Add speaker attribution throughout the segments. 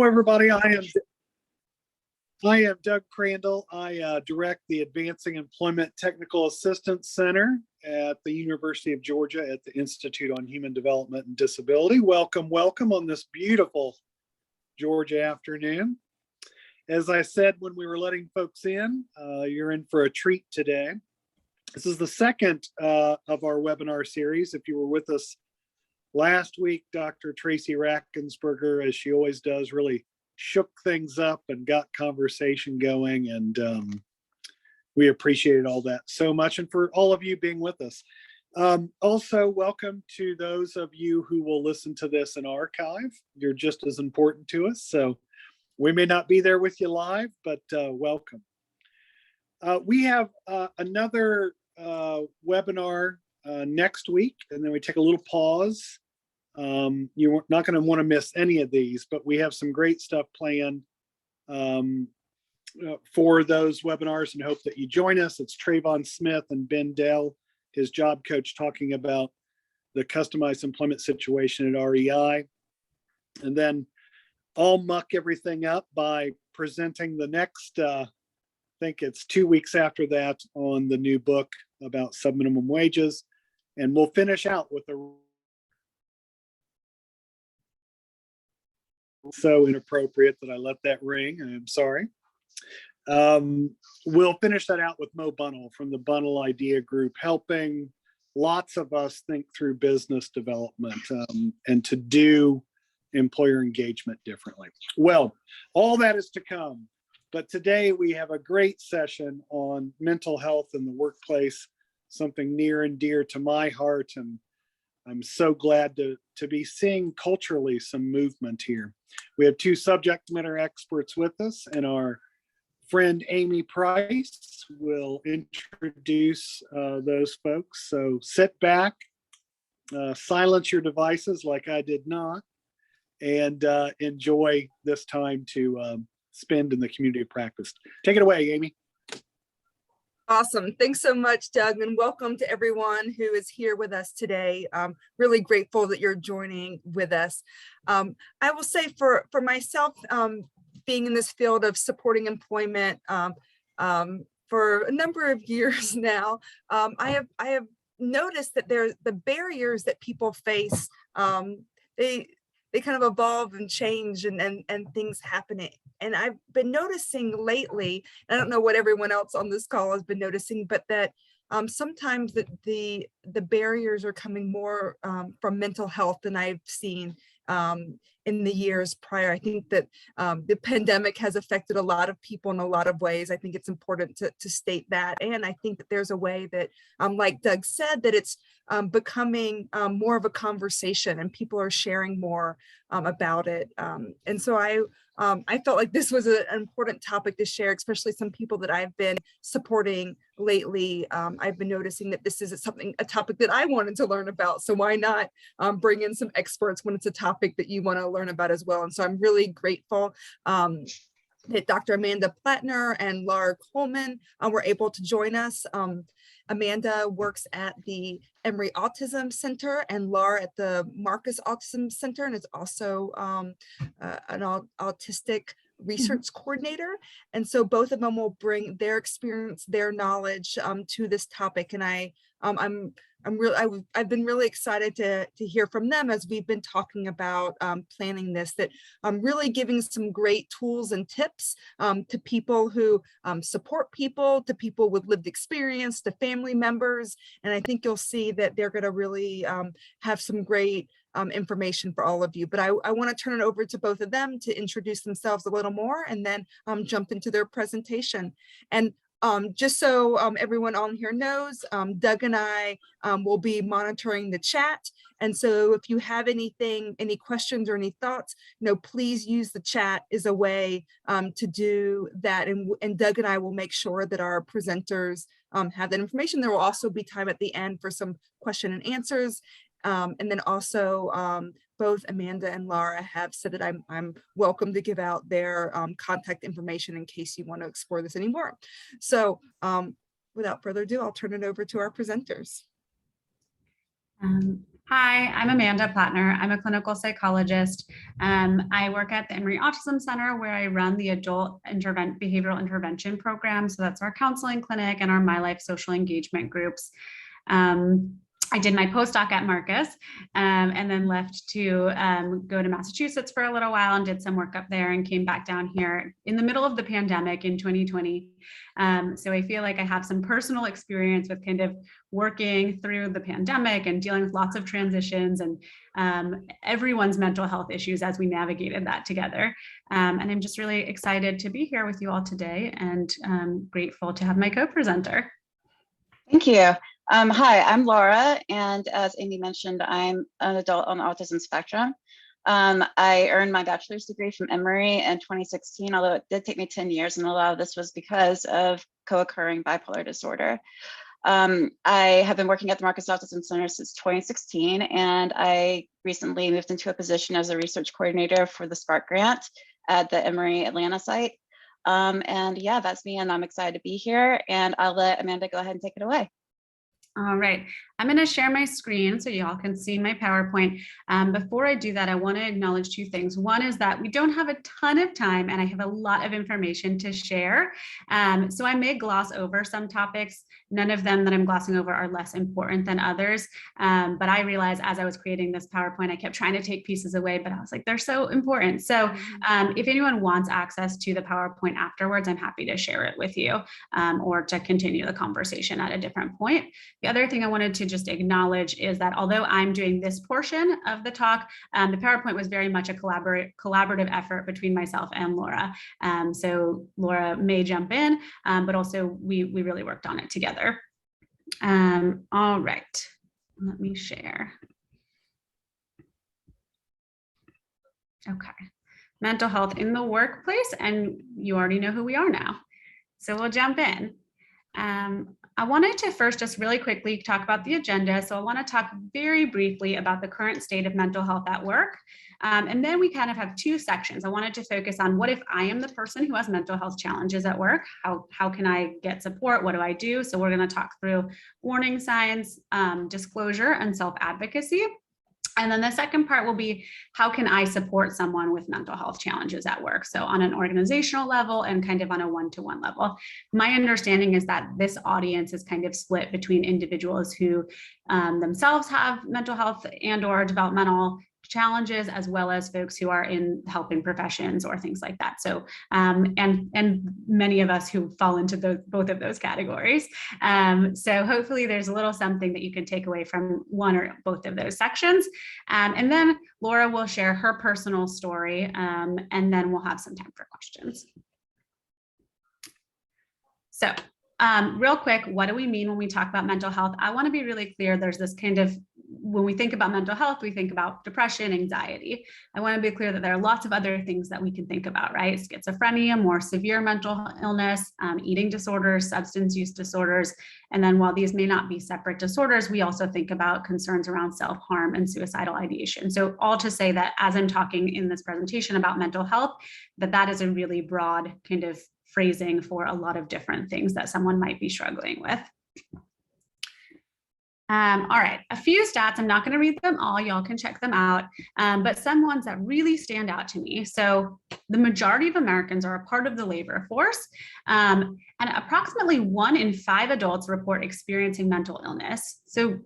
Speaker 1: Hello, everybody. I am Doug Crandall. I direct the Advancing Employment Technical Assistance Center at the University of Georgia at the Institute on Human Development and Disability. Welcome, welcome on this beautiful Georgia afternoon. As I said when we were letting folks in, you're in for a treat today. This is the second of our webinar series. If you were with us last week, Dr. Tracy Rackensberger, as she always does, really shook things up and got conversation going, and we appreciated all that so much, and for all of you being with us. Also, welcome to those of you who will listen to this in archive. You're just as important to us, so we may not be there with you live, but welcome. We have another webinar next week, and then we take a little pause. You're not going to want to miss any of these, but we have some great stuff planned for those webinars, and hope that you join us. It's Trayvon Smith and Ben Dell, his job coach, talking about the customized employment situation at REI. And then I'll muck everything up by presenting the next, I think it's 2 weeks after that, on the new book about subminimum wages. And we'll finish out with a so inappropriate that I let that ring. I'm sorry. We'll finish that out with Mo Bunnell from the Bunnell Idea Group, helping lots of us think through business development and to do employer engagement differently. Well, all that is to come. But today we have a great session on mental health in the workplace, something near and dear to my heart. And I'm so glad to be seeing culturally some movement here. We have two subject matter experts with us, and our friend Amy Price will introduce those folks. So sit back, silence your devices like I did not, and enjoy this time to spend in the community of practice. Take it away, Amy.
Speaker 2: Awesome. Thanks so much, Doug, and welcome to everyone who is here with us today. Really grateful that you're joining with us. I will say for myself, being in this field of supporting employment for a number of years now, I have noticed that the barriers that people face, they kind of evolve and change, and things happening. And I've been noticing lately, I don't know what everyone else on this call has been noticing, but that sometimes the barriers are coming more from mental health than I've seen in the years prior. I think that the pandemic has affected a lot of people in a lot of ways. I think it's important to state that. And I think that there's a way that, like Doug said, that it's becoming more of a conversation, and people are sharing more about it. And so I felt like this was an important topic to share, especially some people that I've been supporting lately. I've been noticing that this is a topic that I wanted to learn about. So why not bring in some experts when it's a topic that you want to learn about as well? And so I'm really grateful that Dr. Amanda Platner and Laura Coleman were able to join us. Amanda works at the Emory Autism Center, and Laura at the Marcus Autism Center, and is also an autistic research coordinator. And so both of them will bring their experience, their knowledge to this topic. And I've been really excited to hear from them as we've been talking about planning this, that I'm really giving some great tools and tips to people who support people, to people with lived experience, to family members. And I think you'll see that they're going to really have some great information for all of you. But I want to turn it over to both of them to introduce themselves a little more, and then jump into their presentation. And just so everyone on here knows, Doug and I will be monitoring the chat. And so if you have any questions or any thoughts, please use the chat as a way to do that. And Doug and I will make sure that our presenters have that information. There will also be time at the end for some question and answers. And then also both Amanda and Laura have said that I'm welcome to give out their contact information in case you want to explore this anymore. So without further ado, I'll turn it over to our presenters.
Speaker 3: Hi, I'm Amanda Platner. I'm a clinical psychologist. I work at the Emory Autism Center where I run the adult behavioral intervention program. So that's our counseling clinic and our My Life social engagement groups. I did my postdoc at Marcus and then left to go to Massachusetts for a little while and did some work up there and came back down here in the middle of the pandemic in 2020. So I feel like I have some personal experience with kind of working through the pandemic and dealing with lots of transitions and everyone's mental health issues as we navigated that together. And I'm just really excited to be here with you all today and grateful to have my co-presenter.
Speaker 4: Thank you. Hi, I'm Laura, and as Amy mentioned, I'm an adult on the autism spectrum. I earned my bachelor's degree from Emory in 2016, although it did take me 10 years, and a lot of this was because of co-occurring bipolar disorder. I have been working at the Marcus Autism Center since 2016, and I recently moved into a position as a research coordinator for the Spark Grant at the Emory Atlanta site. And yeah, that's me, and I'm excited to be here, and I'll let Amanda go ahead and take it away.
Speaker 3: All right, I'm going to share my screen so y'all can see my PowerPoint. Before I do that, I want to acknowledge two things. One is that we don't have a ton of time and I have a lot of information to share. So I may gloss over some topics. None of them that I'm glossing over are less important than others. But I realized as I was creating this PowerPoint, I kept trying to take pieces away, but I was like, they're so important. So if anyone wants access to the PowerPoint afterwards, I'm happy to share it with you or to continue the conversation at a different point. The other thing I wanted to just acknowledge is that although I'm doing this portion of the talk, the PowerPoint was very much a collaborative effort between myself and Laura. So Laura may jump in, but also we really worked on it together. All right, let me share. Okay, mental health in the workplace, and you already know who we are now. So we'll jump in. I wanted to first just really quickly talk about the agenda. So I want to talk very briefly about the current state of mental health at work. And then we kind of have two sections. I wanted to focus on what if I am the person who has mental health challenges at work? How can I get support? What do I do? So we're going to talk through warning signs, disclosure, and self-advocacy. And then the second part will be, how can I support someone with mental health challenges at work? So on an organizational level and kind of on a one-to-one level. My understanding is that this audience is kind of split between individuals who themselves have mental health and or developmental challenges, as well as folks who are in helping professions or things like that. So, and many of us who fall into both of those categories. So hopefully there's a little something that you can take away from one or both of those sections. And then Laura will share her personal story, and then we'll have some time for questions. So real quick, what do we mean when we talk about mental health? I want to be really clear. There's this kind of, when we think about mental health, we think about depression, anxiety. I want to be clear that there are lots of other things that we can think about, right? Schizophrenia, more severe mental illness, eating disorders, substance use disorders. And then while these may not be separate disorders, we also think about concerns around self-harm and suicidal ideation. So all to say that as I'm talking in this presentation about mental health, that is a really broad kind of phrasing for a lot of different things that someone might be struggling with. All right, a few stats. I'm not going to read them all. Y'all can check them out, but some ones that really stand out to me. So the majority of Americans are a part of the labor force, and approximately 1 in 5 adults report experiencing mental illness. So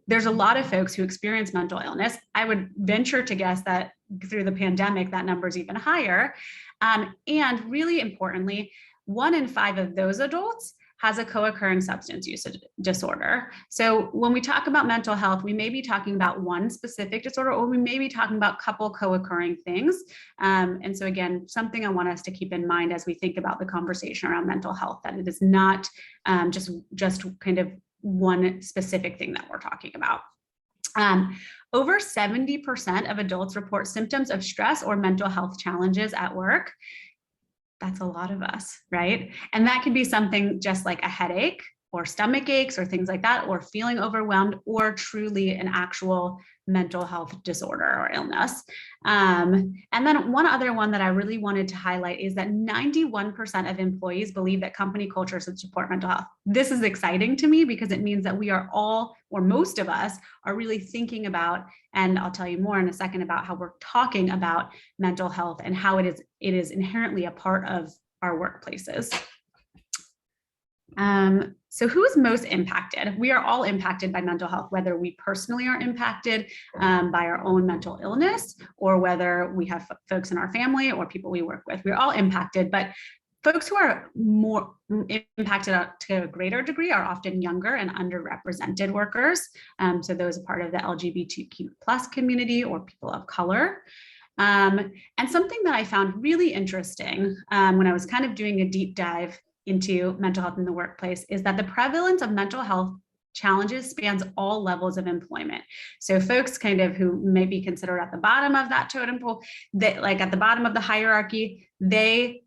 Speaker 3: there's a lot of folks who experience mental illness. I would venture to guess that through the pandemic, that number is even higher. And really importantly, 1 in 5 of those adults has a co-occurring substance use disorder. So when we talk about mental health, we may be talking about one specific disorder, or we may be talking about a couple co-occurring things. And so again, something I want us to keep in mind as we think about the conversation around mental health, that it is not just kind of one specific thing that we're talking about. Over 70% of adults report symptoms of stress or mental health challenges at work. That's a lot of us, right? And that could be something just like a headache, or stomach aches or things like that, or feeling overwhelmed, or truly an actual mental health disorder or illness. And then one other one that I really wanted to highlight is that 91% of employees believe that company culture should support mental health. This is exciting to me because it means that we are all, or most of us, are really thinking about, and I'll tell you more in a second about how we're talking about mental health and how it is inherently a part of our workplaces. So who's most impacted? We are all impacted by mental health, whether we personally are impacted by our own mental illness, or whether we have folks in our family or people we work with. We're all impacted, but folks who are more impacted to a greater degree are often younger and underrepresented workers. So those are part of the LGBTQ+ community or people of color. And something that I found really interesting when I was kind of doing a deep dive into mental health in the workplace is that the prevalence of mental health challenges spans all levels of employment. So folks kind of who may be considered at the bottom of that totem pole, that like at the bottom of the hierarchy, they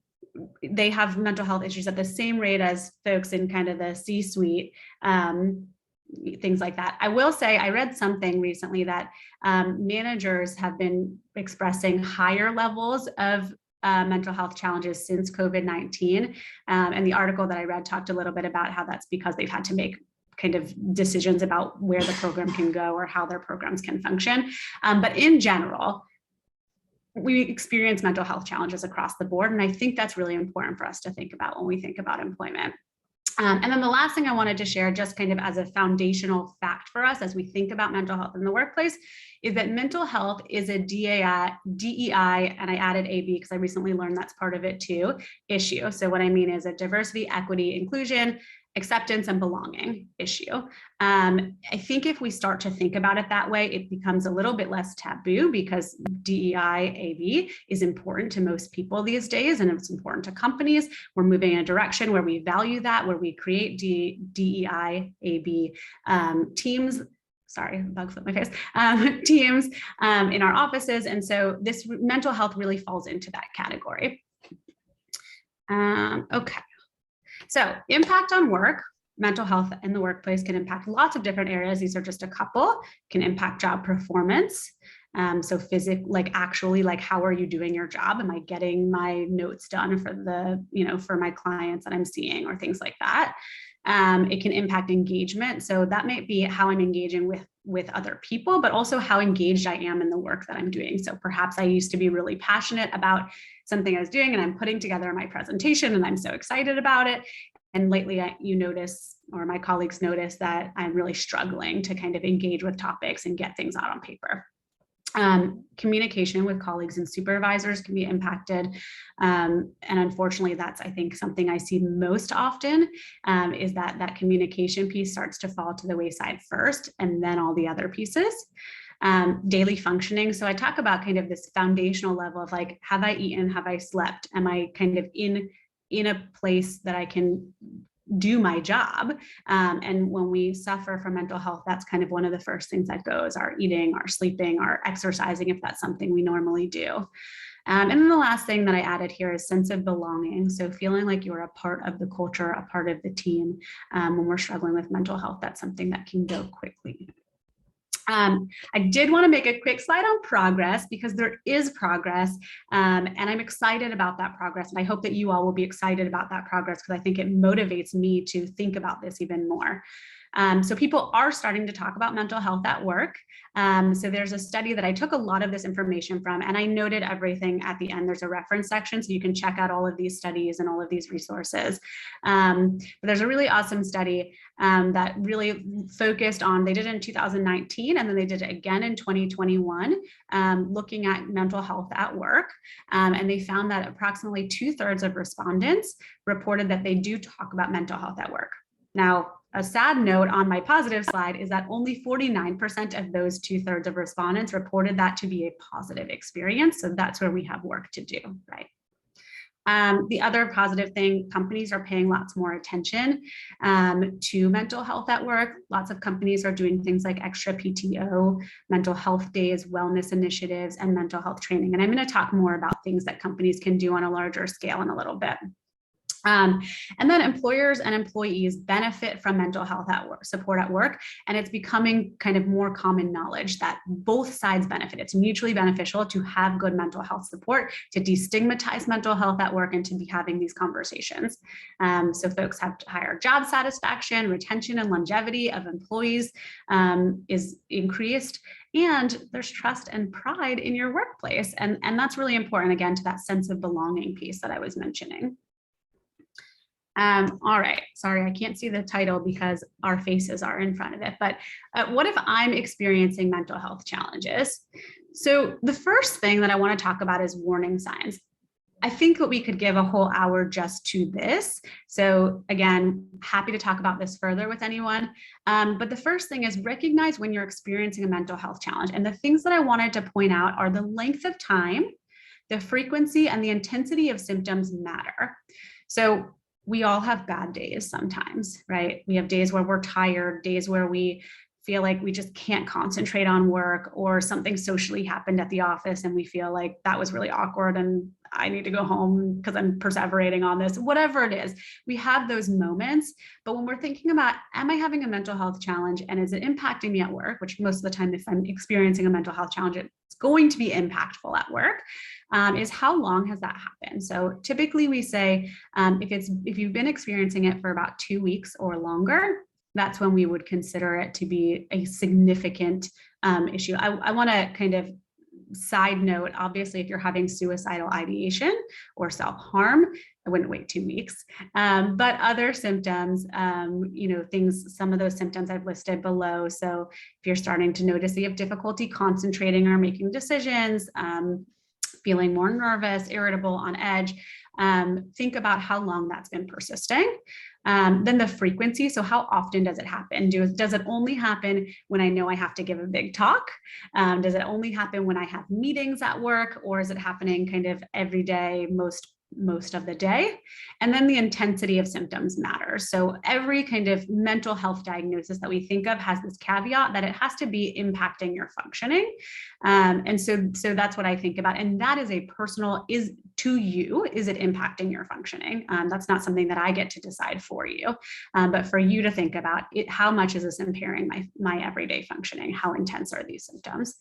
Speaker 3: have mental health issues at the same rate as folks in kind of the C-suite, things like that. I will say, I read something recently that managers have been expressing higher levels of mental health challenges since COVID-19. And the article that I read talked a little bit about how that's because they've had to make kind of decisions about where the program can go or how their programs can function. But in general, we experience mental health challenges across the board. And I think that's really important for us to think about when we think about employment. And then the last thing I wanted to share, just kind of as a foundational fact for us as we think about mental health in the workplace, is that mental health is a DEI, and I added AB because I recently learned that's part of it too, issue. So what I mean is a diversity, equity, inclusion, acceptance, and belonging issue. I think if we start to think about it that way, it becomes a little bit less taboo because DEI, AB is important to most people these days, and it's important to companies. We're moving in a direction where we value that, where we create DEI, AB teams. Sorry, bug flipped my face. Teams in our offices. And so this mental health really falls into that category. Okay. So impact on work, mental health in the workplace can impact lots of different areas. These are just a couple. Can impact job performance. So actually, how are you doing your job? Am I getting my notes done for for my clients that I'm seeing or things like that? It can impact engagement. So that might be how I'm engaging with other people, but also how engaged I am in the work that I'm doing. So perhaps I used to be really passionate about something I was doing and I'm putting together my presentation and I'm so excited about it. And lately you notice, or my colleagues notice, that I'm really struggling to kind of engage with topics and get things out on paper. Communication with colleagues and supervisors can be impacted. And unfortunately, that's, I think, something I see most often is that communication piece starts to fall to the wayside first, and then all the other pieces. Daily functioning. So I talk about kind of this foundational level of like, have I eaten? Have I slept? Am I kind of in a place that I can do my job? And when we suffer from mental health, that's kind of one of the first things that goes: our eating, our sleeping, our exercising, if that's something we normally do. And then the last thing that I added here is sense of belonging. So feeling like you're a part of the culture, a part of the team. When we're struggling with mental health, that's something that can go quickly. I did want to make a quick slide on progress because there is progress, and I'm excited about that progress. And I hope that you all will be excited about that progress because I think it motivates me to think about this even more. So people are starting to talk about mental health at work. So there's a study that I took a lot of this information from, and I noted everything at the end. There's a reference section, so you can check out all of these studies and all of these resources. But there's a really awesome study that really focused on, they did it in 2019, and then they did it again in 2021, looking at mental health at work. And they found that approximately 2/3 of respondents reported that they do talk about mental health at work. Now, a sad note on my positive slide is that only 49% of those 2/3 of respondents reported that to be a positive experience. So that's where we have work to do, right? The other positive thing, companies are paying lots more attention to mental health at work. Lots of companies are doing things like extra PTO, mental health days, wellness initiatives, and mental health training. And I'm going to talk more about things that companies can do on a larger scale in a little bit. And then employers and employees benefit from mental health at work, support at work, and it's becoming kind of more common knowledge that both sides benefit. It's mutually beneficial to have good mental health support, to destigmatize mental health at work, and to be having these conversations. So folks have higher job satisfaction, retention and longevity of employees is increased, and there's trust and pride in your workplace. And that's really important, again, to that sense of belonging piece that I was mentioning. All right, sorry, I can't see the title because our faces are in front of it, but what if I'm experiencing mental health challenges? So the first thing that I want to talk about is warning signs. I think that we could give a whole hour just to this. So again, happy to talk about this further with anyone. But the first thing is recognize when you're experiencing a mental health challenge. And the things that I wanted to point out are the length of time, the frequency, and the intensity of symptoms matter. So we all have bad days sometimes, right? We have days where we're tired, days where we feel like we just can't concentrate on work, or something socially happened at the office and we feel like that was really awkward and I need to go home because I'm perseverating on this, whatever it is. We have those moments, but when we're thinking about, am I having a mental health challenge and is it impacting me at work, which most of the time, if I'm experiencing a mental health challenge, it's going to be impactful at work, is how long has that happened? So typically we say, if you've been experiencing it for about 2 weeks or longer, that's when we would consider it to be a significant issue. I want to kind of side note, obviously, if you're having suicidal ideation or self-harm, I wouldn't wait 2 weeks. But other symptoms, some of those symptoms I've listed below. So if you're starting to notice that you have difficulty concentrating or making decisions, feeling more nervous, irritable, on edge, think about how long that's been persisting. Then the frequency, so how often does it happen? Does it only happen when I know I have to give a big talk? Does it only happen when I have meetings at work, or is it happening kind of every day, most of the day? And then the intensity of symptoms matters. So every kind of mental health diagnosis that we think of has this caveat that it has to be impacting your functioning. And so that's what I think about. And that is a personal, is it impacting your functioning? That's not something that I get to decide for you, but for you to think about it, how much is this impairing my everyday functioning? How intense are these symptoms?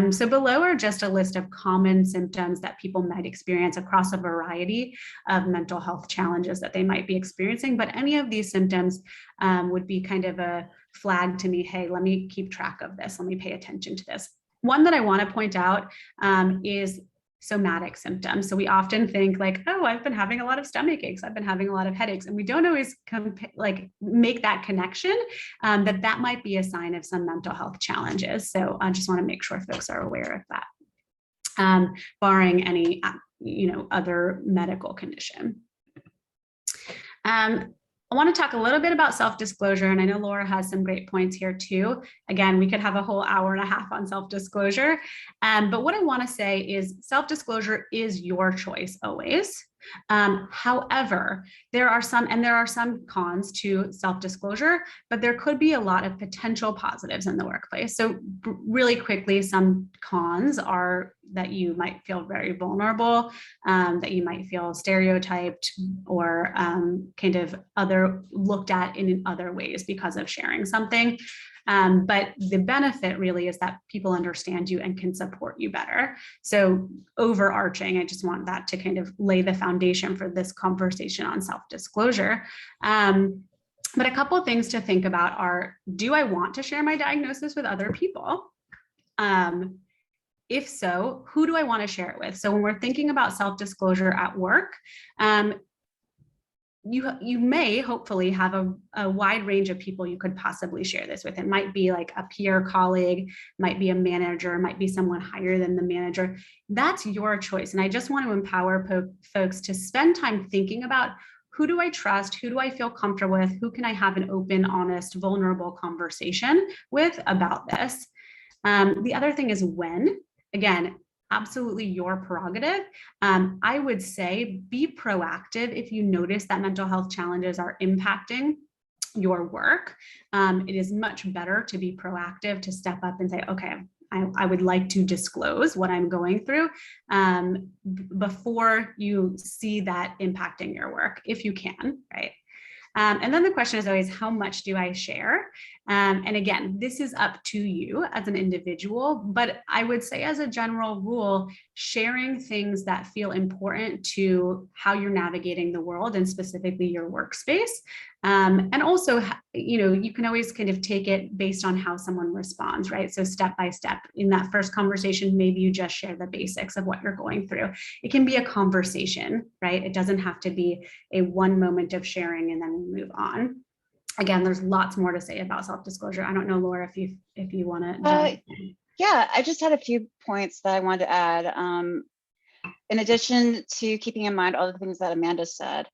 Speaker 3: So below are just a list of common symptoms that people might experience across a variety of mental health challenges that they might be experiencing, but any of these symptoms would be kind of a flag to me, hey, let me keep track of this, let me pay attention to this. One that I want to point out is somatic symptoms. So we often think like, oh, I've been having a lot of stomach aches, I've been having a lot of headaches, and we don't always make that connection that might be a sign of some mental health challenges. So I just want to make sure folks are aware of that, barring any other medical condition. I want to talk a little bit about self-disclosure, and I know Laura has some great points here too. Again, we could have a whole hour and a half on self-disclosure, but what I want to say is self-disclosure is your choice always. However, there are some cons to self-disclosure, but there could be a lot of potential positives in the workplace. So really quickly, some cons are that you might feel very vulnerable, that you might feel stereotyped or kind of looked at in other ways because of sharing something. But the benefit really is that people understand you and can support you better. So overarching, I just want that to kind of lay the foundation for this conversation on self-disclosure. But a couple of things to think about are, do I want to share my diagnosis with other people? If so, who do I want to share it with? So when we're thinking about self-disclosure at work, you may hopefully have a wide range of people you could possibly share this with. It might be like a peer colleague, might be a manager, might be someone higher than the manager. That's your choice. And I just want to empower folks to spend time thinking about, who do I trust? Who do I feel comfortable with? Who can I have an open, honest, vulnerable conversation with about this? The other thing is when. Again, absolutely your prerogative. I would say be proactive if you notice that mental health challenges are impacting your work. It is much better to be proactive, to step up and say, okay, I would like to disclose what I'm going through before you see that impacting your work, if you can, right? And then the question is always, how much do I share? And again, this is up to you as an individual, but I would say as a general rule, sharing things that feel important to how you're navigating the world and specifically your workspace. And also, you can always kind of take it based on how someone responds, right? So step by step in that first conversation, maybe you just share the basics of what you're going through. It can be a conversation, right? It doesn't have to be a one moment of sharing and then we move on. Again, there's lots more to say about self-disclosure. I don't know, Laura, if you want to.
Speaker 4: Yeah, I just had a few points that I wanted to add. In addition to keeping in mind all the things that Amanda said,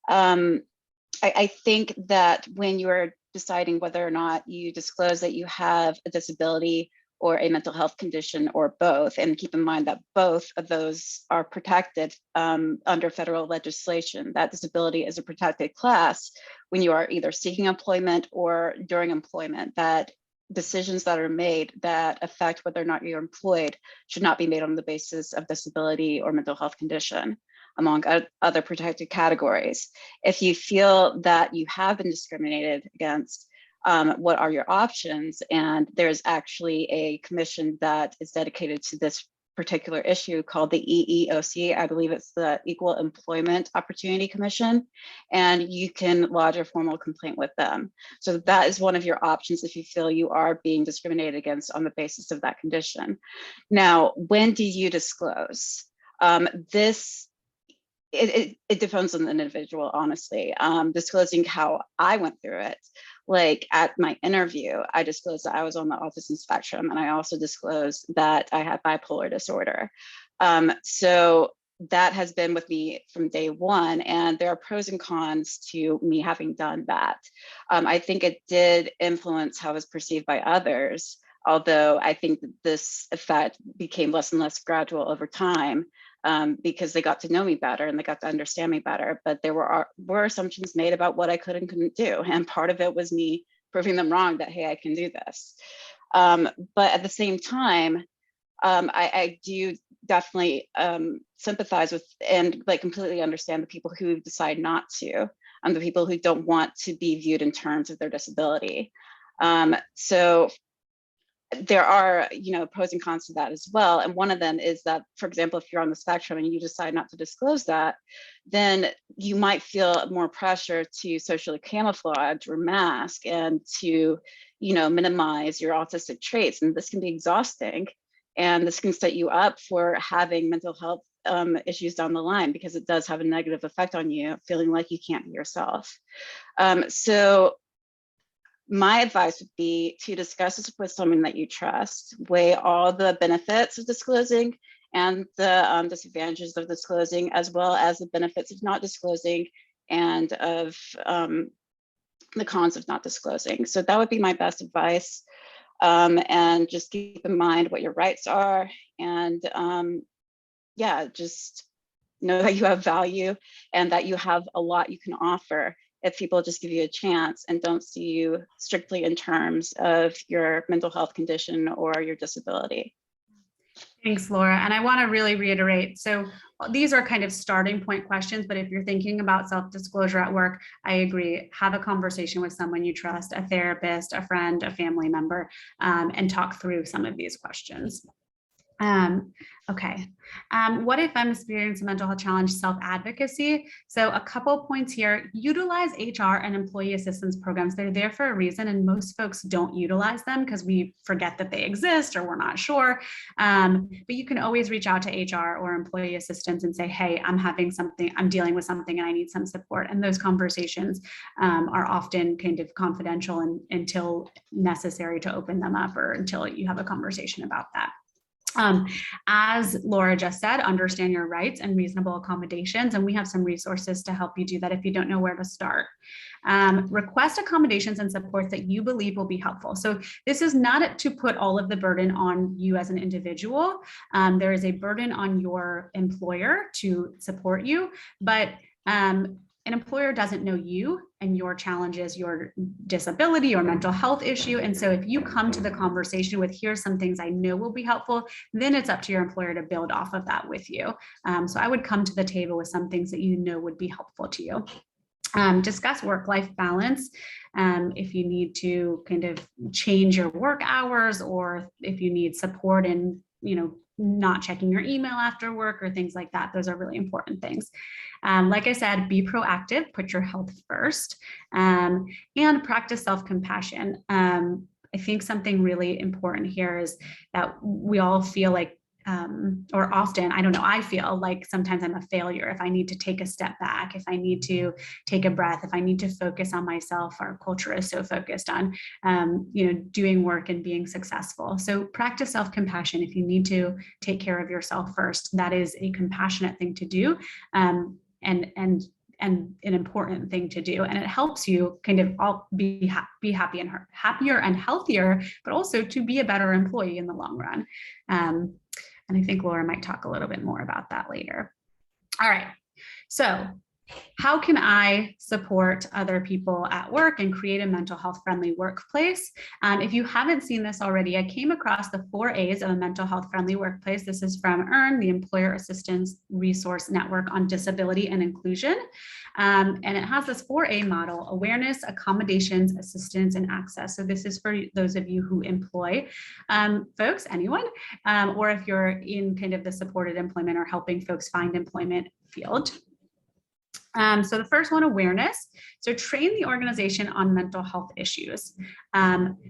Speaker 4: I think that when you are deciding whether or not you disclose that you have a disability or a mental health condition or both, and keep in mind that both of those are protected under federal legislation, that disability is a protected class when you are either seeking employment or during employment, that decisions that are made that affect whether or not you're employed should not be made on the basis of disability or mental health condition, among other protected categories. If you feel that you have been discriminated against, what are your options? And there's actually a commission that is dedicated to this particular issue called the EEOC. I believe it's the Equal Employment Opportunity Commission, and you can lodge a formal complaint with them. So that is one of your options if you feel you are being discriminated against on the basis of that condition. Now, when do you disclose? It depends on the individual, honestly. Disclosing how I went through it, like at my interview, I disclosed that I was on the autism spectrum, and I also disclosed that I had bipolar disorder. So that has been with me from day one, and there are pros and cons to me having done that. I think it did influence how it was perceived by others, although I think that this effect became less and less gradual over time. Because they got to know me better and they got to understand me better. But there were assumptions made about what I could and couldn't do. And part of it was me proving them wrong that, hey, I can do this. But at the same time, I do definitely sympathize with and like completely understand the people who decide not to, and the people who don't want to be viewed in terms of their disability. So there are, pros and cons to that as well. And one of them is that, for example, if you're on the spectrum and you decide not to disclose that, then you might feel more pressure to socially camouflage or mask and to, minimize your autistic traits. And this can be exhausting. And this can set you up for having mental health issues down the line, because it does have a negative effect on you, feeling like you can't be yourself. So my advice would be to discuss this with someone that you trust, weigh all the benefits of disclosing and the disadvantages of disclosing, as well as the benefits of not disclosing and of the cons of not disclosing. So that would be my best advice. And just keep in mind what your rights are, and just know that you have value and that you have a lot you can offer if people just give you a chance and don't see you strictly in terms of your mental health condition or your disability.
Speaker 3: Thanks, Laura. And I want to really reiterate, so these are kind of starting point questions, but if you're thinking about self-disclosure at work, I agree, have a conversation with someone you trust, a therapist, a friend, a family member, and talk through some of these questions. Okay. What if I'm experiencing a mental health challenge? Self-advocacy. So a couple points here. Utilize HR and employee assistance programs. They're there for a reason, and most folks don't utilize them because we forget that they exist or we're not sure. But you can always reach out to HR or employee assistance and say, hey, I'm dealing with something and I need some support. And those conversations are often kind of confidential until necessary to open them up, or until you have a conversation about that. As Laura just said, understand your rights and reasonable accommodations, and we have some resources to help you do that if you don't know where to start. Request accommodations and supports that you believe will be helpful. So this is not to put all of the burden on you as an individual. There is a burden on your employer to support you, but an employer doesn't know you and your challenges, your disability or mental health issue. And so if you come to the conversation with, here's some things I know will be helpful, then it's up to your employer to build off of that with you. So I would come to the table with some things that you know would be helpful to you. Discuss work-life balance. If you need to kind of change your work hours, or if you need support in, not checking your email after work or things like that. Those are really important things. Like I said, be proactive, put your health first, and practice self-compassion. I think something really important here is that we all feel like, or often, I don't know, I feel like sometimes I'm a failure if I need to take a step back, if I need to take a breath, if I need to focus on myself. Our culture is so focused on, doing work and being successful. So practice self-compassion. If you need to take care of yourself first, that is a compassionate thing to do, and an important thing to do. And it helps you kind of all be happy and happier and healthier, but also to be a better employee in the long run. And I think Laura might talk a little bit more about that later. All right, so how can I support other people at work and create a mental health friendly workplace? If you haven't seen this already, I came across the 4 A's of a mental health friendly workplace. This is from EARN, the Employer Assistance Resource Network on Disability and Inclusion. And it has this 4A model: awareness, accommodations, assistance, and access. So this is for those of you who employ folks, anyone, or if you're in kind of the supported employment or helping folks find employment field. So the first one, awareness. So train the organization on mental health issues.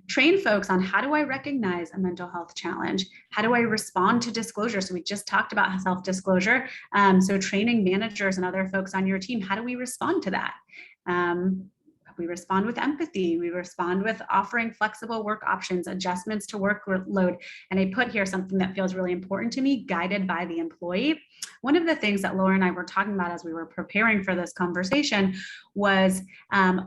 Speaker 3: Train folks on, how do I recognize a mental health challenge? How do I respond to disclosure? So we just talked about self-disclosure. So training managers and other folks on your team, how do we respond to that? We respond with empathy. We respond with offering flexible work options, adjustments to workload. And I put here something that feels really important to me: guided by the employee. One of the things that Laura and I were talking about as we were preparing for this conversation was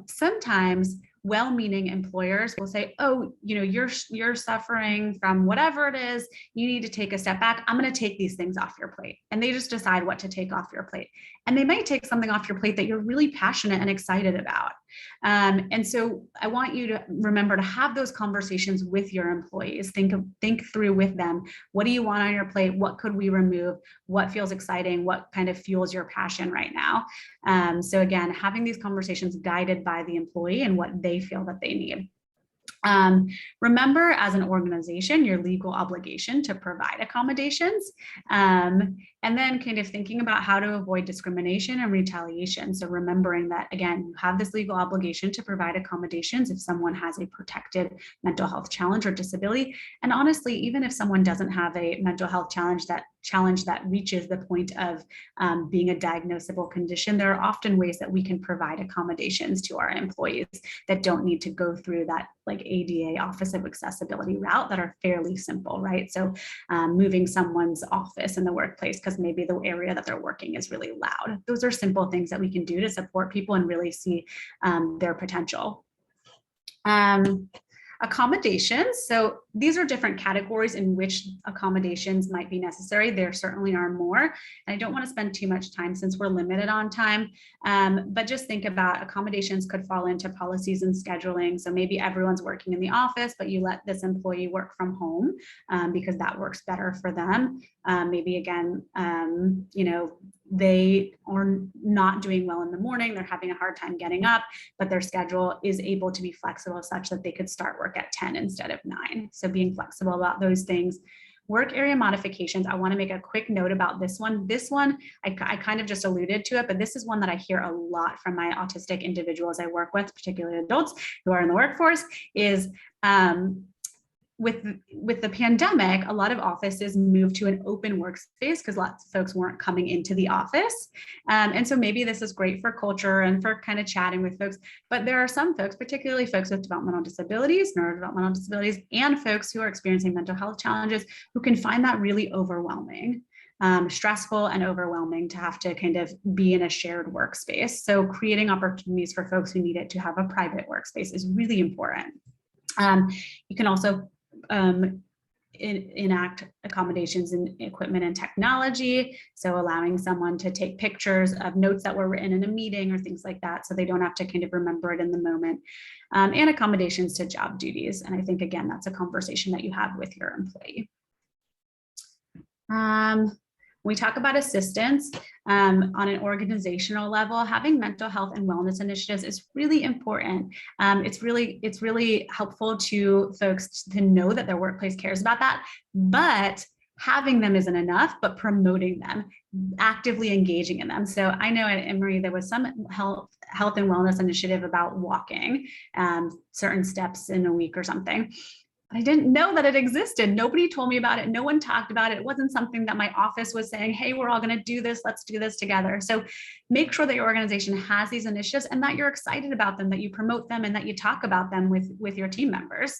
Speaker 3: sometimes well-meaning employers will say, oh, you're suffering from whatever it is, you need to take a step back. I'm going to take these things off your plate. And they just decide what to take off your plate. And they might take something off your plate that you're really passionate and excited about. And so I want you to remember to have those conversations with your employees. Think through with them, what do you want on your plate? What could we remove? What feels exciting? What kind of fuels your passion right now? So again, having these conversations guided by the employee and what they feel that they need. Remember, as an organization, your legal obligation to provide accommodations, and then kind of thinking about how to avoid discrimination and retaliation. So remembering that, again, you have this legal obligation to provide accommodations if someone has a protected mental health challenge or disability. And honestly, even if someone doesn't have a mental health challenge that reaches the point of being a diagnosable condition, there are often ways that we can provide accommodations to our employees that don't need to go through that like ADA, Office of Accessibility route, that are fairly simple, right? So moving someone's office in the workplace because maybe the area that they're working is really loud. Those are simple things that we can do to support people and really see their potential. Accommodations. So these are different categories in which accommodations might be necessary. There certainly are more. And I don't want to spend too much time since we're limited on time, but just think about accommodations could fall into policies and scheduling. So maybe everyone's working in the office, but you let this employee work from home because that works better for them. Maybe again, they are not doing well in the morning, they're having a hard time getting up, but their schedule is able to be flexible such that they could start work at 10 instead of 9. So being flexible about those things. Work area modifications, I want to make a quick note about this one. This one, I kind of just alluded to it, but this is one that I hear a lot from my autistic individuals I work with, particularly adults who are in the workforce, is with the pandemic, a lot of offices moved to an open workspace because lots of folks weren't coming into the office. And so maybe this is great for culture and for kind of chatting with folks, but there are some folks, particularly folks with developmental disabilities, neurodevelopmental disabilities, and folks who are experiencing mental health challenges who can find that really overwhelming. Stressful and overwhelming to have to kind of be in a shared workspace. So creating opportunities for folks who need it to have a private workspace is really important. You can also enact accommodations in equipment and technology. So allowing someone to take pictures of notes that were written in a meeting or things like that, so they don't have to kind of remember it in the moment, and accommodations to job duties. And I think, again, that's a conversation that you have with your employee. When we talk about assistance on an organizational level, having mental health and wellness initiatives is really important. It's really helpful to folks to know that their workplace cares about that, but having them isn't enough, but promoting them, actively engaging in them. So I know at Emory, there was some health and wellness initiative about walking certain steps in a week or something. I didn't know that it existed. Nobody told me about it. No one talked about it. It wasn't something that my office was saying, hey, we're all going to do this. Let's do this together. So make sure that your organization has these initiatives and that you're excited about them, that you promote them and that you talk about them with your team members.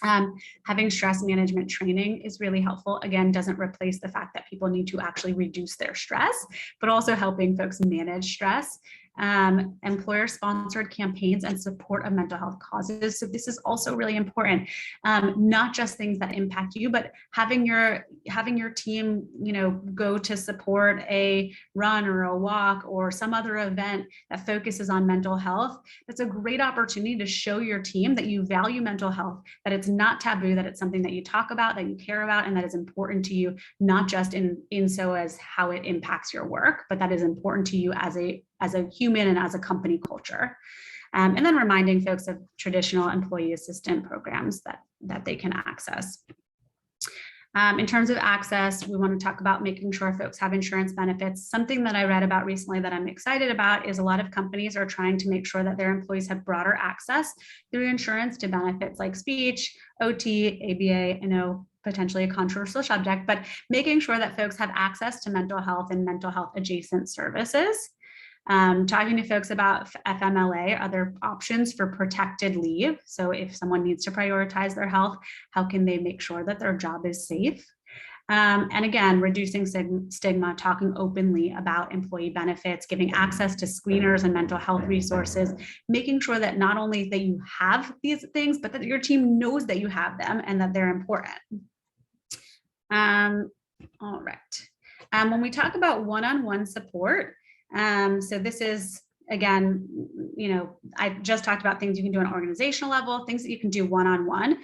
Speaker 3: Having stress management training is really helpful. Again, doesn't replace the fact that people need to actually reduce their stress, but also helping folks manage stress. Employer-sponsored campaigns and support of mental health causes. So this is also really important, not just things that impact you, but having your team, go to support a run or a walk or some other event that focuses on mental health. It's a great opportunity to show your team that you value mental health, that it's not taboo, that it's something that you talk about, that you care about, and that is important to you, not just in so as how it impacts your work, but that is important to you as a human and as a company culture. And then reminding folks of traditional employee assistant programs that they can access. In terms of access, we want to talk about making sure folks have insurance benefits. Something that I read about recently that I'm excited about is a lot of companies are trying to make sure that their employees have broader access through insurance to benefits like speech, OT, ABA. I know potentially a controversial subject, but making sure that folks have access to mental health and mental health adjacent services. Talking to folks about FMLA, other options for protected leave. So if someone needs to prioritize their health, how can they make sure that their job is safe? And again, reducing stigma, talking openly about employee benefits, giving access to screeners and mental health resources, making sure that not only that you have these things, but that your team knows that you have them and that they're important. All right. When we talk about one-on-one support, so this is, again, I just talked about things you can do on an organizational level, things that you can do one-on-one.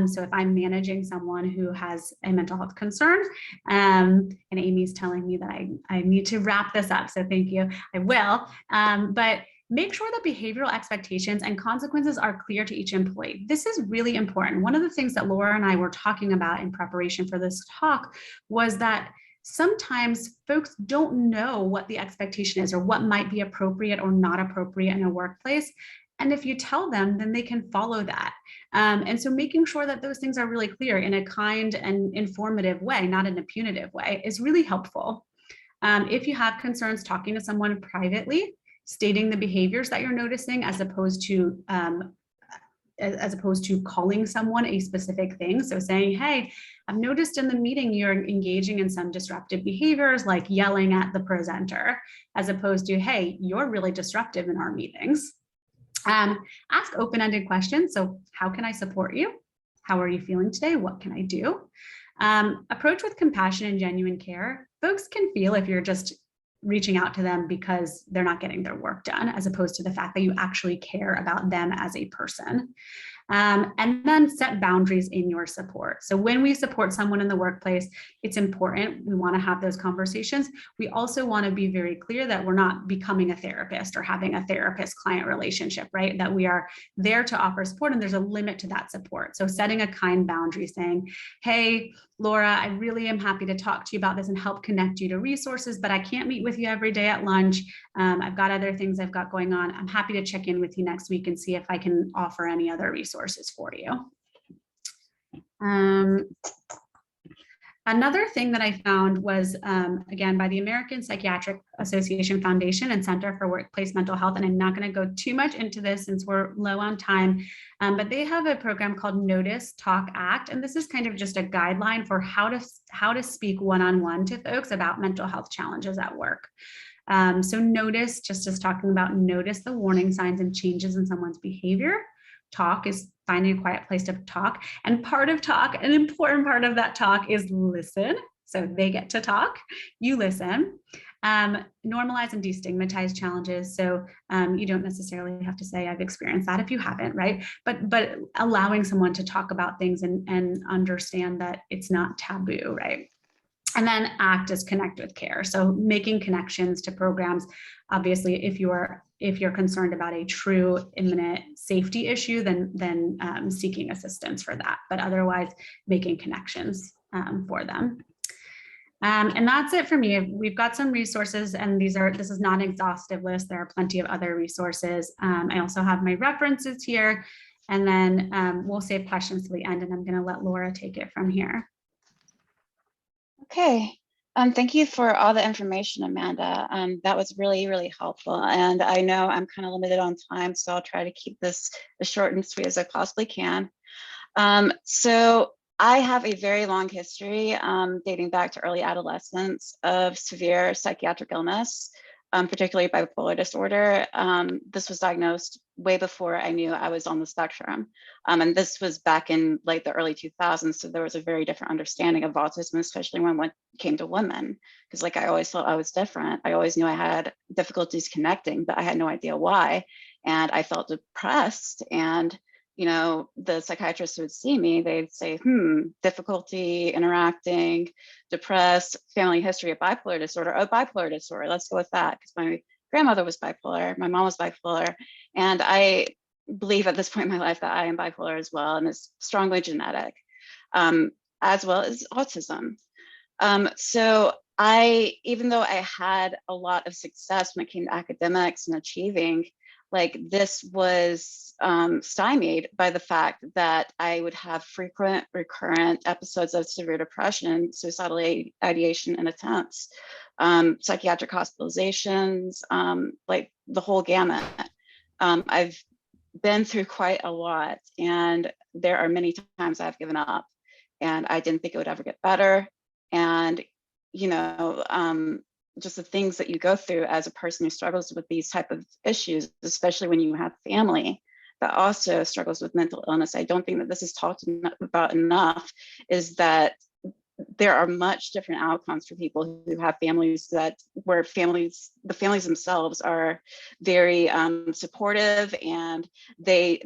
Speaker 3: So if I'm managing someone who has a mental health concern, and Amy's telling me that I need to wrap this up, so thank you, I will. But make sure that behavioral expectations and consequences are clear to each employee. This is really important. One of the things that Laura and I were talking about in preparation for this talk was that sometimes folks don't know what the expectation is or what might be appropriate or not appropriate in a workplace. And if you tell them, then they can follow that. And so making sure that those things are really clear in a kind and informative way, not in a punitive way, is really helpful. If you have concerns, talking to someone privately, stating the behaviors that you're noticing as opposed to calling someone a specific thing. So saying, hey, I've noticed in the meeting you're engaging in some disruptive behaviors like yelling at the presenter, as opposed to, hey, you're really disruptive in our meetings. Ask open-ended questions. So how can I support you? How are you feeling today? What can I do? Approach with compassion and genuine care. Folks can feel if you're just reaching out to them because they're not getting their work done, as opposed to the fact that you actually care about them as a person. And then set boundaries in your support. So when we support someone in the workplace, it's important. We want to have those conversations. We also want to be very clear that we're not becoming a therapist or having a therapist-client relationship, right? That we are there to offer support and there's a limit to that support. So setting a kind boundary saying, hey, Laura, I really am happy to talk to you about this and help connect you to resources, but I can't meet with you every day at lunch. I've got other things I've got going on. I'm happy to check in with you next week and see if I can offer any other resources for you. Another thing that I found was, again, by the American Psychiatric Association Foundation and Center for Workplace Mental Health, and I'm not going to go too much into this since we're low on time, but they have a program called Notice, Talk, Act, and this is kind of just a guideline for how to speak one-on-one to folks about mental health challenges at work. So notice, just as talking about, notice the warning signs and changes in someone's behavior. Talk is finding a quiet place to talk. And part of talk, an important part of that talk is listen. So they get to talk, you listen. Normalize and destigmatize challenges. So you don't necessarily have to say I've experienced that if you haven't, right? But allowing someone to talk about things and understand that it's not taboo, right? And then act as connect with care. So making connections to programs. Obviously, if you're concerned about a true imminent safety issue, then seeking assistance for that. But otherwise, making connections for them. And that's it for me. We've got some resources, and this is not an exhaustive list. There are plenty of other resources. I also have my references here, and then we'll save questions to the end, and I'm going to let Laura take it from here.
Speaker 4: Okay. Thank you for all the information, Amanda. That was really, really helpful. And I know I'm kind of limited on time, so I'll try to keep this as short and sweet as I possibly can. So I have a very long history dating back to early adolescence of severe psychiatric illness, particularly bipolar disorder. This was diagnosed way before I knew I was on the spectrum. And this was back in like the early 2000s. So there was a very different understanding of autism, especially when it came to women. Because like I always thought I was different. I always knew I had difficulties connecting, but I had no idea why. And I felt depressed. And you know, the psychiatrists would see me, they'd say, difficulty interacting, depressed, family history of bipolar disorder. Oh, bipolar disorder, let's go with that. Because my grandmother was bipolar, my mom was bipolar. And I believe at this point in my life that I am bipolar as well, and it's strongly genetic, as well as autism. So even though I had a lot of success when it came to academics and achieving, like this was stymied by the fact that I would have frequent, recurrent episodes of severe depression, suicidal ideation and attempts, psychiatric hospitalizations, like the whole gamut. I've been through quite a lot, and there are many times I've given up, and I didn't think it would ever get better. And, you know, just the things that you go through as a person who struggles with these type of issues, especially when you have family that also struggles with mental illness. I don't think that this is talked about enough, is that there are much different outcomes for people who have families where the families themselves are very supportive, and they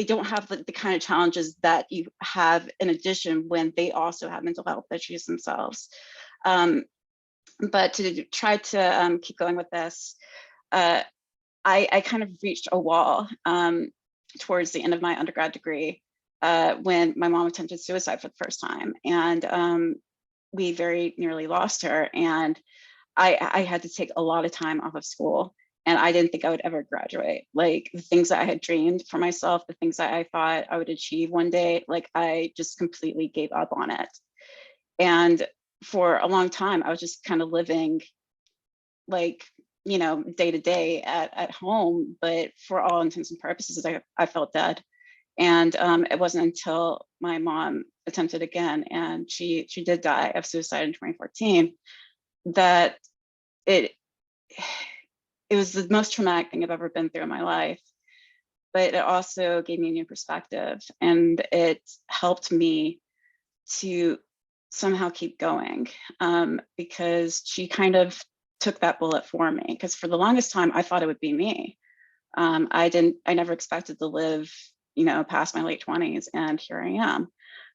Speaker 4: don't have the kind of challenges that you have in addition when they also have mental health issues themselves. But to try to keep going with this, I kind of reached a wall towards the end of my undergrad degree when my mom attempted suicide for the first time. And we very nearly lost her. And I had to take a lot of time off of school. And I didn't think I would ever graduate. Like the things that I had dreamed for myself, the things that I thought I would achieve one day, like I just completely gave up on it. And for a long time, I was just kind of living like, you know, day to day at home, but for all intents and purposes, I felt dead. And it wasn't until my mom attempted again, and she did die of suicide in 2014, that it was the most traumatic thing I've ever been through in my life. But it also gave me a new perspective, and it helped me to somehow keep going, because she kind of took that bullet for me, because for the longest time I thought it would be me. I never expected to live, you know, past my late 20s, and here I am.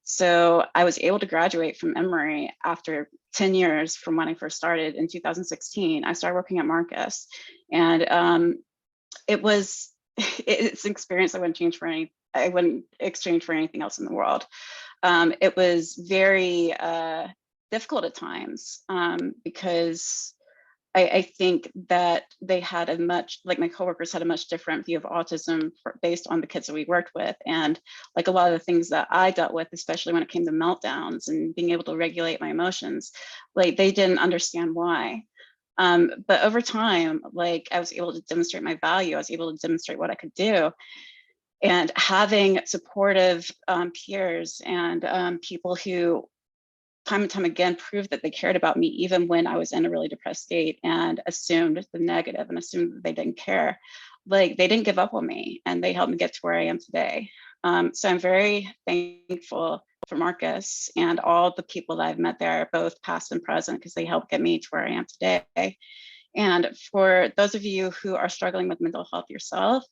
Speaker 4: So I was able to graduate from Emory after 10 years from when I first started in 2016. I started working at Marcus, and it's an experience I wouldn't exchange for anything else in the world. It was very difficult at times, because I think that they had my coworkers had a much different view of autism based on the kids that we worked with. And like a lot of the things that I dealt with, especially when it came to meltdowns and being able to regulate my emotions, like they didn't understand why. But over time, like I was able to demonstrate my value. I was able to demonstrate what I could do. And having supportive peers and people who time and time again proved that they cared about me, even when I was in a really depressed state, and assumed the negative and assumed that they didn't care. Like they didn't give up on me, and they helped me get to where I am today. So I'm very thankful for Marcus and all the people that I've met there, both past and present, because they helped get me to where I am today. And for those of you who are struggling with mental health yourself,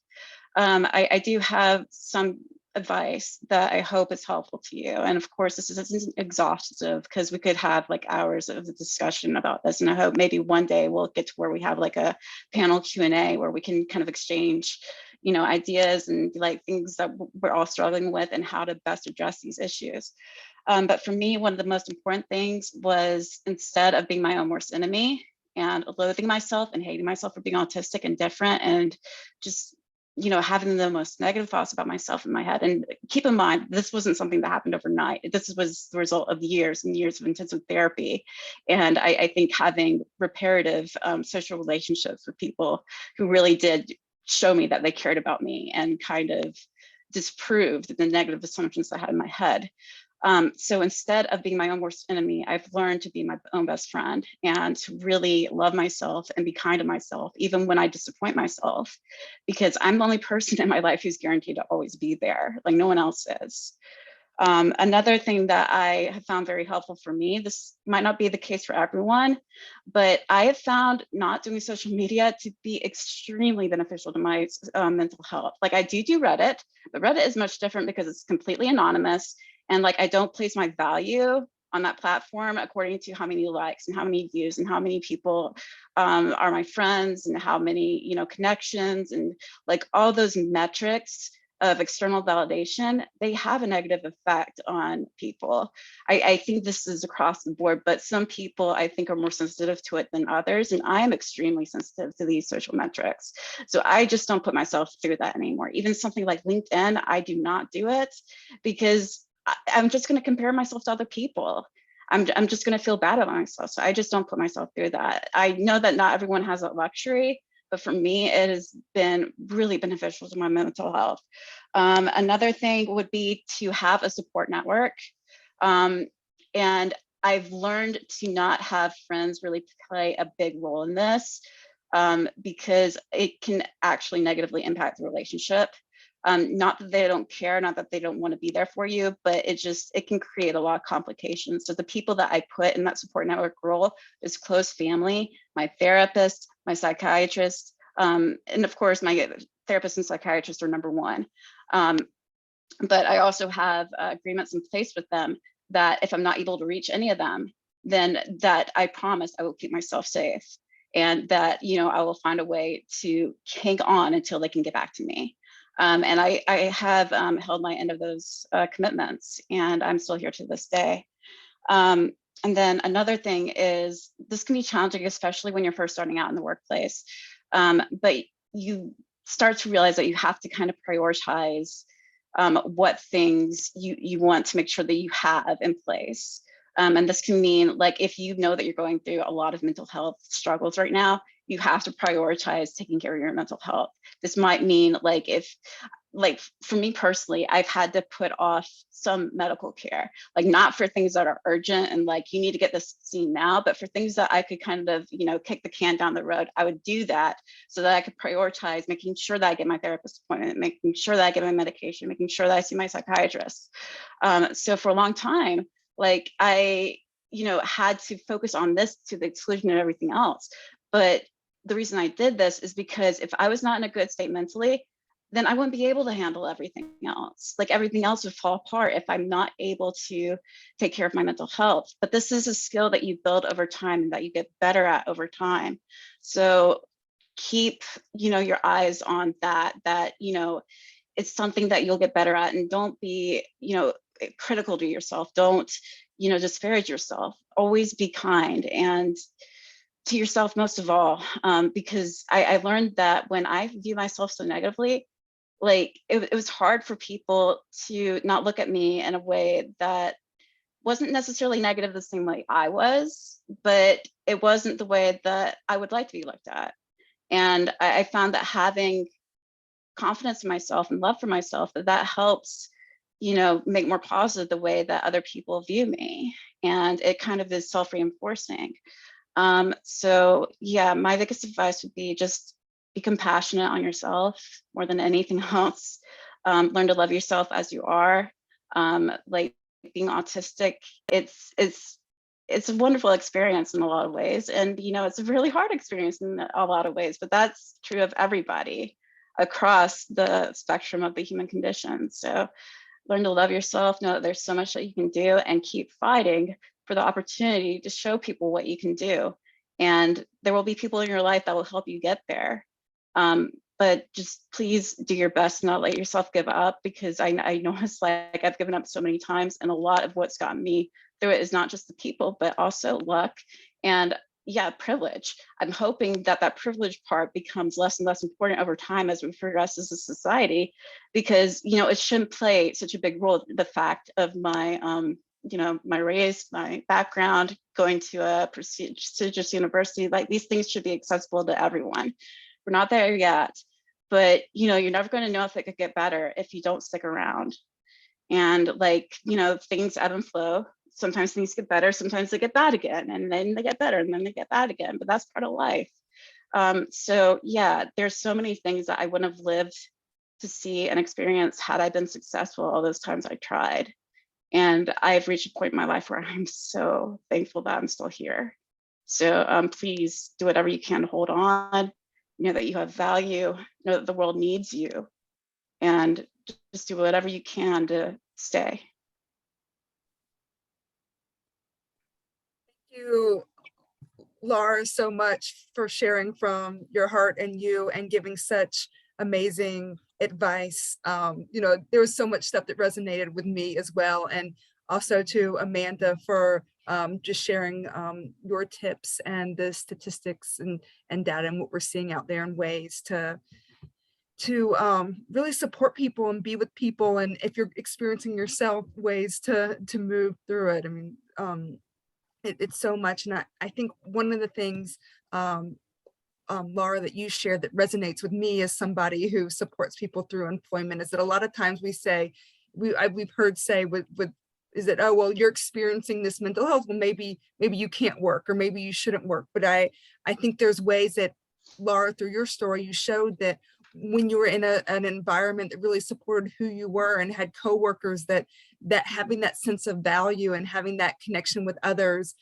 Speaker 4: I do have some advice that I hope is helpful to you. And of course, this isn't exhaustive because we could have like hours of discussion about this. And I hope maybe one day we'll get to where we have like a panel Q&A where we can kind of exchange, ideas and like things that we're all struggling with and how to best address these issues. But for me, one of the most important things was, instead of being my own worst enemy and loathing myself and hating myself for being autistic and different and just having the most negative thoughts about myself in my head. And keep in mind, this wasn't something that happened overnight. This was the result of years and years of intensive therapy. And I think having reparative social relationships with people who really did show me that they cared about me and kind of disproved the negative assumptions I had in my head. So instead of being my own worst enemy, I've learned to be my own best friend and to really love myself and be kind to myself, even when I disappoint myself, because I'm the only person in my life who's guaranteed to always be there, like no one else is. Another thing that I have found very helpful for me, this might not be the case for everyone, but I have found not doing social media to be extremely beneficial to my mental health. Like I do Reddit, but Reddit is much different because it's completely anonymous. And like, I don't place my value on that platform according to how many likes and how many views and how many people are my friends and how many, connections and like all those metrics of external validation, they have a negative effect on people. I think this is across the board, but some people I think are more sensitive to it than others. And I am extremely sensitive to these social metrics. So I just don't put myself through that anymore. Even something like LinkedIn, I do not do it because I'm just going to compare myself to other people. I'm just going to feel bad about myself. So I just don't put myself through that. I know that not everyone has that luxury, but for me, it has been really beneficial to my mental health. Another thing would be to have a support network. And I've learned to not have friends really play a big role in this because it can actually negatively impact the relationship. Not that they don't care, not that they don't want to be there for you, but it can create a lot of complications. So the people that I put in that support network role is close family, my therapist, my psychiatrist, and of course my therapist and psychiatrist are number one. But I also have agreements in place with them that if I'm not able to reach any of them, then that I promise I will keep myself safe and that, I will find a way to hang on until they can get back to me. And I have held my end of those commitments, and I'm still here to this day. And then another thing is, this can be challenging, especially when you're first starting out in the workplace. But you start to realize that you have to kind of prioritize what things you want to make sure that you have in place. And this can mean, like, if you know that you're going through a lot of mental health struggles right now, you have to prioritize taking care of your mental health. This might mean, like for me personally, I've had to put off some medical care, like not for things that are urgent and like you need to get this seen now, but for things that I could kind of, kick the can down the road, I would do that so that I could prioritize making sure that I get my therapist appointment, making sure that I get my medication, making sure that I see my psychiatrist. So for a long time, like I, had to focus on this to the exclusion of everything else. But the reason I did this is because if I was not in a good state mentally, then I wouldn't be able to handle everything else. Like everything else would fall apart if I'm not able to take care of my mental health. But this is a skill that you build over time and that you get better at over time. So keep, your eyes on that, it's something that you'll get better at, and don't be, critical to yourself. Don't, disparage yourself. Always be kind, and to yourself most of all, because I learned that when I view myself so negatively, like it was hard for people to not look at me in a way that wasn't necessarily negative the same way I was, but it wasn't the way that I would like to be looked at. And I found that having confidence in myself and love for myself, that helps, make more positive the way that other people view me. And it kind of is self-reinforcing. So yeah, my biggest advice would be just be compassionate on yourself more than anything else. learn to love yourself as you are. Like being autistic, it's a wonderful experience in a lot of ways. And, it's a really hard experience in a lot of ways, but that's true of everybody across the spectrum of the human condition. So learn to love yourself, know that there's so much that you can do, and keep fighting for the opportunity to show people what you can do. And there will be people in your life that will help you get there. But just please do your best to not let yourself give up, because I know it's like I've given up so many times, and a lot of what's gotten me through it is not just the people, but also luck and privilege. I'm hoping that privilege part becomes less and less important over time as we progress as a society, because it shouldn't play such a big role. The fact of my my race, my background, going to a prestigious university, like these things should be accessible to everyone. We're not there yet, but you're never going to know if it could get better if you don't stick around. And things ebb and flow. Sometimes things get better, sometimes they get bad again, and then they get better, and then they get bad again, but that's part of life. So there's so many things that I wouldn't have lived to see and experience had I been successful all those times I tried. And I've reached a point in my life where I'm so thankful that I'm still here. So please do whatever you can to hold on, know that you have value, know that the world needs you, and just do whatever you can to stay.
Speaker 2: Thank you, Laura, so much for sharing from your heart and you, and giving such amazing advice. There was so much stuff that resonated with me as well. And also to Amanda for just sharing your tips and the statistics and data and what we're seeing out there, in ways to really support people and be with people. And if you're experiencing yourself, ways to move through it. I mean, it's so much. And I think one of the things, Laura, that you shared that resonates with me as somebody who supports people through employment, is that a lot of times we say, we've heard say with is that, oh, well, you're experiencing this mental health, well, maybe you can't work, or maybe you shouldn't work. But I think there's ways that, Laura, through your story, you showed that when you were in an environment that really supported who you were, and had coworkers that having that sense of value and having that connection with others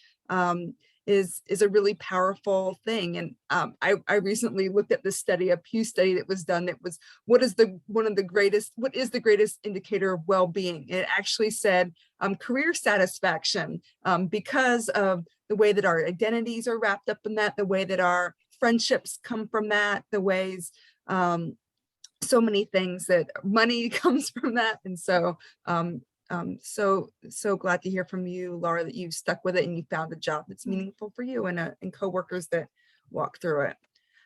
Speaker 2: is a really powerful thing. And I recently looked at this study, a Pew study that was done, that was what is the greatest indicator of well-being. It actually said career satisfaction, because of the way that our identities are wrapped up in that, the way that our friendships come from that, the ways so many things, that money comes from that. And so so glad to hear from you, Laura, that you stuck with it and you found a job that's meaningful for you, and coworkers that walk through it.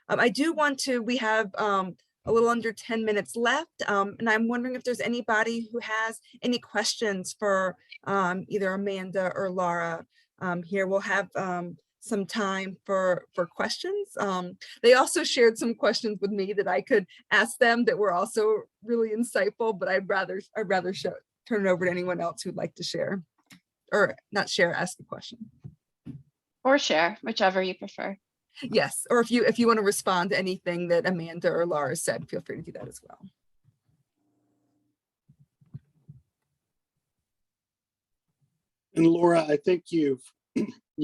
Speaker 2: I do want to, we have a little under 10 minutes left, and I'm wondering if there's anybody who has any questions for either Amanda or Laura. Here we'll have some time for questions. They also shared some questions with me that I could ask them that were also really insightful, but I'd rather turn it over to anyone else who'd like to share, or not share, ask a question.
Speaker 4: Or share, whichever you prefer.
Speaker 2: Yes, or if you want to respond to anything that Amanda or Laura said, feel free to do that as well.
Speaker 1: And Laura, I think you've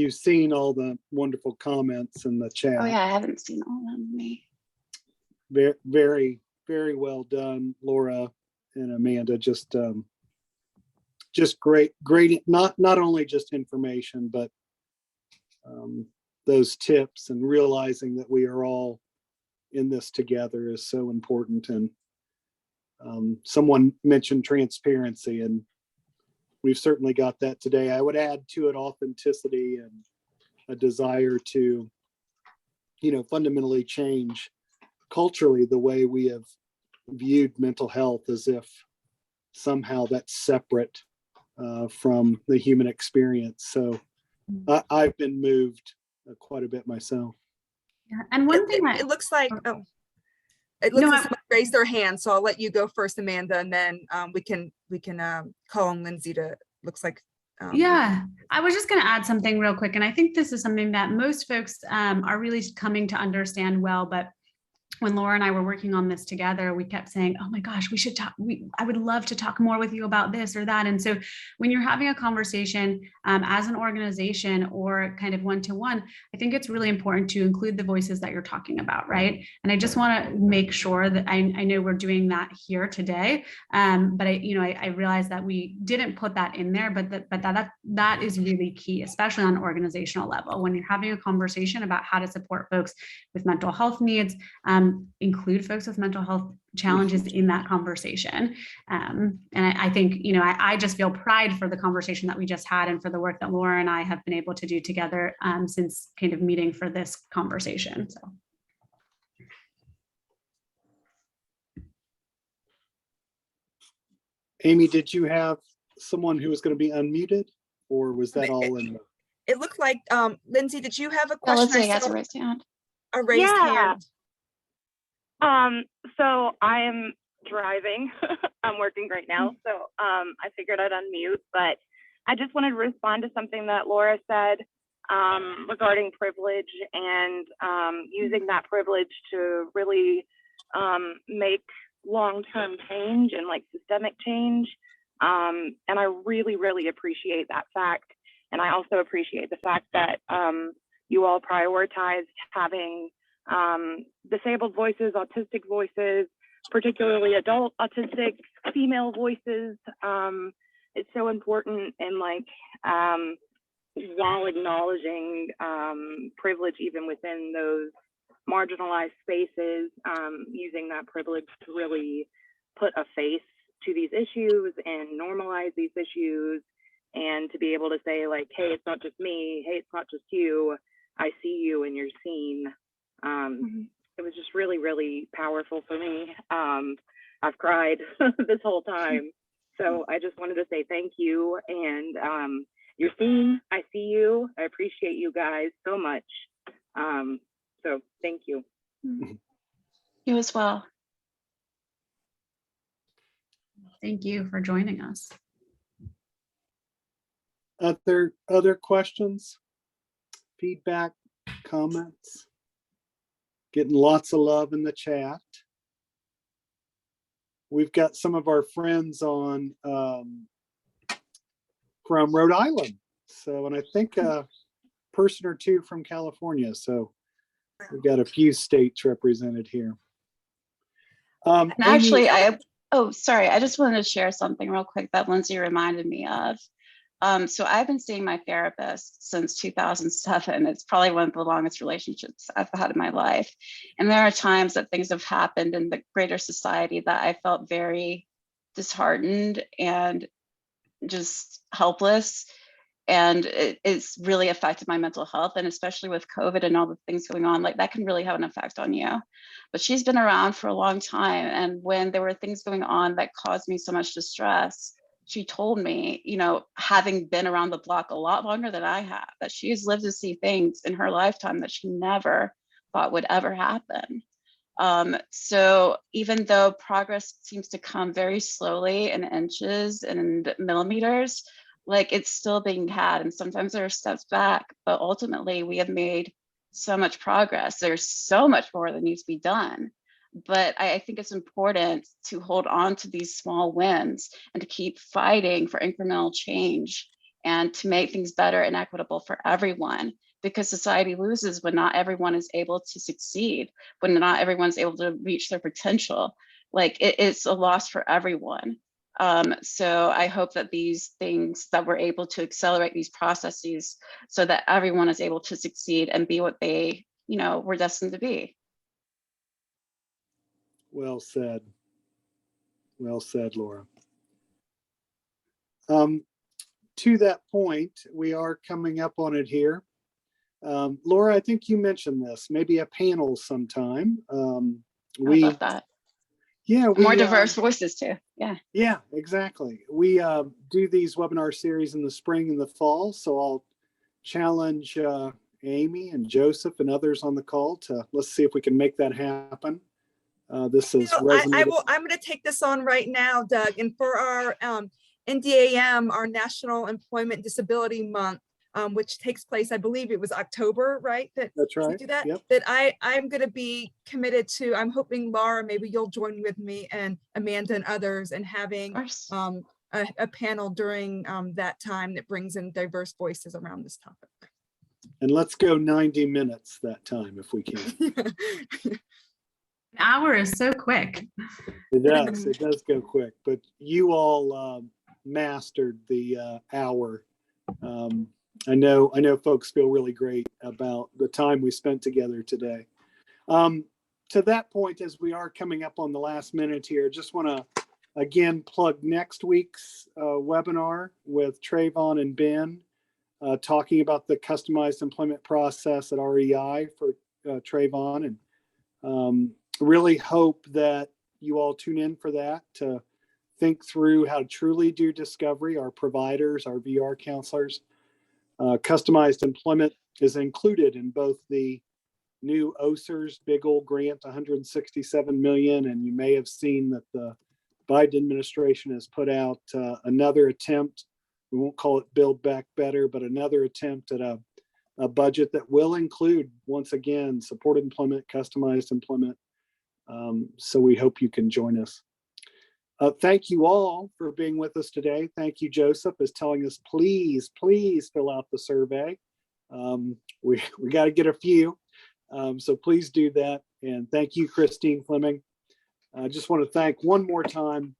Speaker 1: seen all the wonderful comments in the chat.
Speaker 4: Oh yeah, I haven't seen all of them. Me.
Speaker 1: Very, very, very well done, Laura and Amanda. Just great, not only just information, but those tips, and realizing that we are all in this together is so important. And someone mentioned transparency, and we've certainly got that today. I would add to it authenticity and a desire to, fundamentally change culturally the way we have viewed mental health, as if somehow that's separate from the human experience. So I've been moved quite a bit myself.
Speaker 3: Yeah. And one thing
Speaker 2: it looks like, it looks like someone raised their hand, so I'll let you go first, Amanda, and then we can call on Lindsay to, looks like.
Speaker 3: Yeah, I was just going to add something real quick. And I think this is something that most folks are really coming to understand well, but when Laura and I were working on this together, we kept saying, oh my gosh, we should talk. I would love to talk more with you about this or that. And so when you're having a conversation as an organization or kind of one-to-one, I think it's really important to include the voices that you're talking about, right? And I just want to make sure that I know we're doing that here today, but I realize that we didn't put that in there, but that is really key, especially on an organizational level. When you're having a conversation about how to support folks with mental health needs, include folks with mental health challenges in that conversation. And I think, I just feel pride for the conversation that we just had and for the work that Laura and I have been able to do together since kind of meeting for this conversation. So.
Speaker 1: Amy, did you have someone who was going to be unmuted, or was that all in?
Speaker 2: It looked like, Lindsay, did you have a
Speaker 4: Oh,
Speaker 2: question?
Speaker 4: Lindsay has a raised hand.
Speaker 2: A raised hand.
Speaker 5: So I am driving. I'm working right now, so I figured I'd unmute, but I just wanted to respond to something that Laura said regarding privilege and using that privilege to really make long-term change and like systemic change. And I really, really appreciate that fact. And I also appreciate the fact that you all prioritized having disabled voices, autistic voices, particularly adult autistic female voices. It's so important, and like while acknowledging privilege even within those marginalized spaces, using that privilege to really put a face to these issues and normalize these issues, and to be able to say like, hey, it's not just me, hey, it's not just you, I see you and you're seen. It was just really, really powerful for me. I've cried this whole time. So I just wanted to say thank you. And you're seen, I see you. I appreciate you guys so much. So thank you.
Speaker 4: You as well.
Speaker 3: Thank you for joining us.
Speaker 1: Other questions, feedback, comments? Getting lots of love in the chat. We've got some of our friends on from Rhode Island. So, and I think a person or two from California. So we've got a few states represented here.
Speaker 4: And actually, I just wanted to share something real quick that Lindsay reminded me of. So I've been seeing my therapist since 2007. It's probably one of the longest relationships I've had in my life. And there are times that things have happened in the greater society that I felt very disheartened and just helpless. And it's really affected my mental health. And especially with COVID and all the things going on, like that can really have an effect on you. But she's been around for a long time. And when there were things going on that caused me so much distress, she told me, having been around the block a lot longer than I have, that she's lived to see things in her lifetime that she never thought would ever happen. So even though progress seems to come very slowly in inches and millimeters, like it's still being had. And sometimes there are steps back, but ultimately we have made so much progress. There's so much more that needs to be done. But I think it's important to hold on to these small wins and to keep fighting for incremental change and to make things better and equitable for everyone, because society loses when not everyone is able to succeed, when not everyone's able to reach their potential. Like it's a loss for everyone. So I hope that these things, that we're able to accelerate these processes so that everyone is able to succeed and be what they, were destined to be.
Speaker 1: Well said. Well said, Laura. To that point, we are coming up on it here. Laura, I think you mentioned this, maybe a panel sometime.
Speaker 4: I love that.
Speaker 1: Yeah,
Speaker 4: more diverse voices too.
Speaker 1: Yeah, exactly. We do these webinar series in the spring and the fall, so I'll challenge Amy and Joseph and others on the call to let's see if we can make that happen. This is
Speaker 2: I'm going to take this on right now, Doug. And for our NDAM, our National Employment Disability Month, which takes place, I believe it was October, right?
Speaker 1: That's
Speaker 2: to
Speaker 1: right.
Speaker 2: do that.
Speaker 1: Yep.
Speaker 2: That I'm going to be committed to. I'm hoping Laura, maybe you'll join with me and Amanda and others, and having
Speaker 4: Of course.
Speaker 2: a panel during that time that brings in diverse voices around this topic.
Speaker 1: And let's go 90 minutes that time if we can.
Speaker 3: An hour is so quick.
Speaker 1: It does go quick, but you all mastered the hour. I know folks feel really great about the time we spent together today. To that point, as we are coming up on the last minute here, just want to again plug next week's webinar with Trayvon and Ben, talking about the customized employment process at REI for Trayvon, and really hope that you all tune in for that to think through how to truly do discovery. Our providers, our VR counselors, customized employment is included in both the new OSERS big old grant, 167 million, and you may have seen that the Biden administration has put out another attempt. We won't call it Build Back Better, but another attempt at a budget that will include, once again, supported employment, customized employment. So we hope you can join us. Thank you all for being with us today. Thank you, Joseph, is telling us, please fill out the survey. We got to get a few, so please do that. And thank you, Christine Fleming. I just want to thank one more time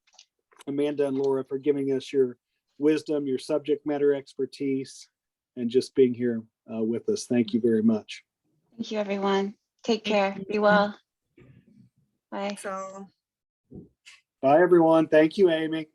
Speaker 1: Amanda and Laura for giving us your wisdom, your subject matter expertise, and just being here with us. Thank you very much.
Speaker 4: Thank you, everyone. Take care. Be well. Bye.
Speaker 2: So.
Speaker 1: Bye, everyone. Thank you, Amy.